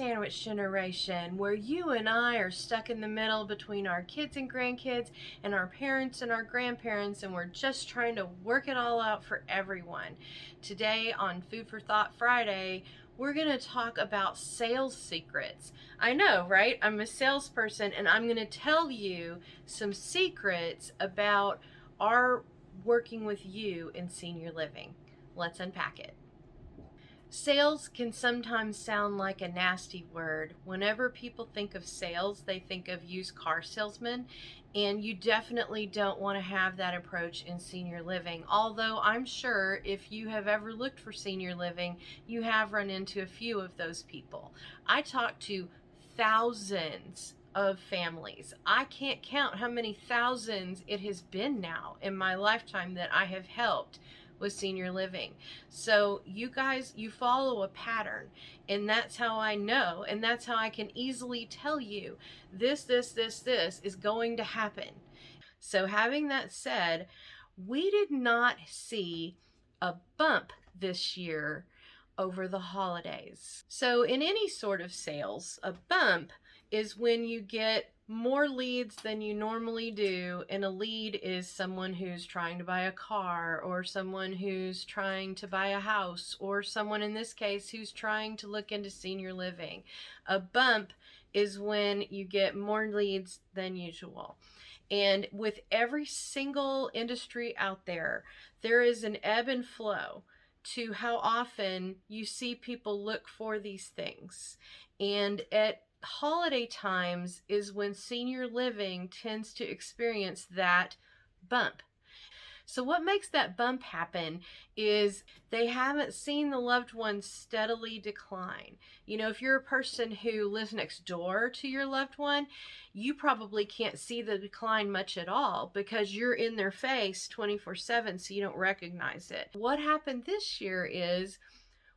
sandwich generation where you and I are stuck in the middle between our kids and grandkids and our parents and our grandparents, and we're just trying to work it all out for everyone. Today on Food for Thought Friday, we're going to talk about sales secrets. I know, right? I'm a salesperson, and I'm going to tell you some secrets about our working with you in senior living. Let's unpack it. Sales can sometimes sound like a nasty word. Whenever people think of sales, they think of used car salesmen, and you definitely don't want to have that approach in senior living. Although I'm sure if you have ever looked for senior living, you have run into a few of those people. I talk to thousands of families. I can't count how many thousands it has been now in my lifetime that I have helped with senior living. So you guys, you follow a pattern, and that's how I know, and that's how I can easily tell you this is going to happen. So having that said, we did not see a bump this year over the holidays. So in any sort of sales, a bump is when you get more leads than you normally do, and a lead is someone who's trying to buy a car, or someone who's trying to buy a house, or someone in this case who's trying to look into senior living. A bump is when you get more leads than usual. And with every single industry out there, there is an ebb and flow to how often you see people look for these things. And at holiday times is when senior living tends to experience that bump. So what makes that bump happen is they haven't seen the loved one steadily decline. You know, if you're a person who lives next door to your loved one, you probably can't see the decline much at all because you're in their face 24/7, so you don't recognize it. What happened this year is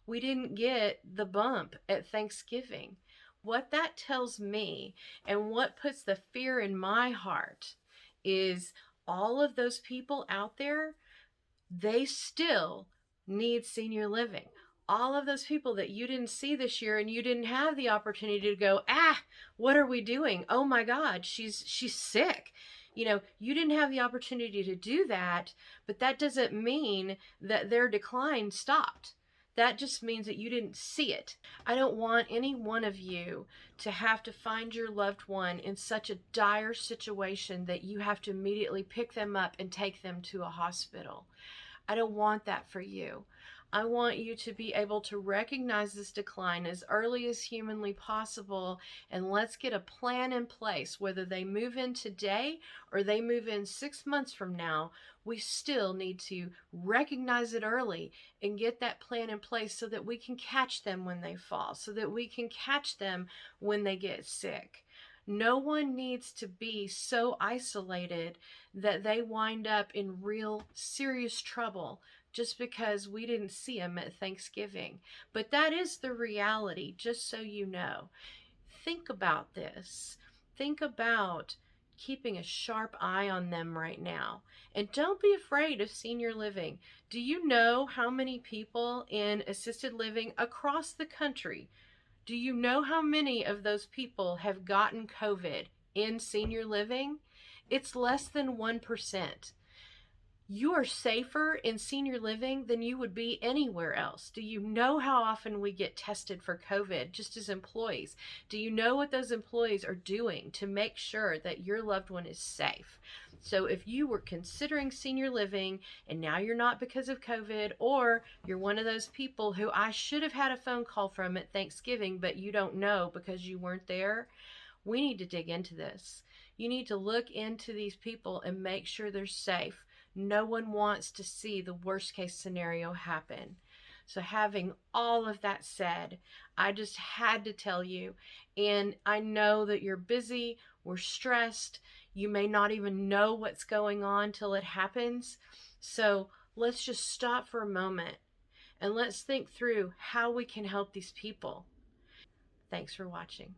we didn't get the bump at Thanksgiving. What that tells me, and what puts the fear in my heart, is all of those people out there, they still need senior living. All of those people that you didn't see this year, and you didn't have the opportunity to go, what are we doing? Oh my God, she's sick. You know, you didn't have the opportunity to do that, but that doesn't mean that their decline stopped. That just means that you didn't see it. I don't want any one of you to have to find your loved one in such a dire situation that you have to immediately pick them up and take them to a hospital. I don't want that for you. I want you to be able to recognize this decline as early as humanly possible, and let's get a plan in place. Whether they move in today or they move in 6 months from now, we still need to recognize it early and get that plan in place so that we can catch them when they fall, so that we can catch them when they get sick. No one needs to be so isolated that they wind up in real serious trouble just because we didn't see them at Thanksgiving. But that is the reality, just so you know. Think about this. Think about keeping a sharp eye on them right now. And don't be afraid of senior living. Do you know how many people in assisted living across the country, do you know how many of those people have gotten COVID in senior living? It's less than 1%. You are safer in senior living than you would be anywhere else. Do you know how often we get tested for COVID just as employees? Do you know what those employees are doing to make sure that your loved one is safe? So if you were considering senior living and now you're not because of COVID, or you're one of those people who I should have had a phone call from at Thanksgiving, but you don't know because you weren't there, we need to dig into this. You need to look into these people and make sure they're safe. No one wants to see the worst case scenario happen. So having all of that said, I just had to tell you, and I know that you're busy, we're stressed, you may not even know what's going on till it happens. So let's just stop for a moment and let's think through how we can help these people. Thanks for watching.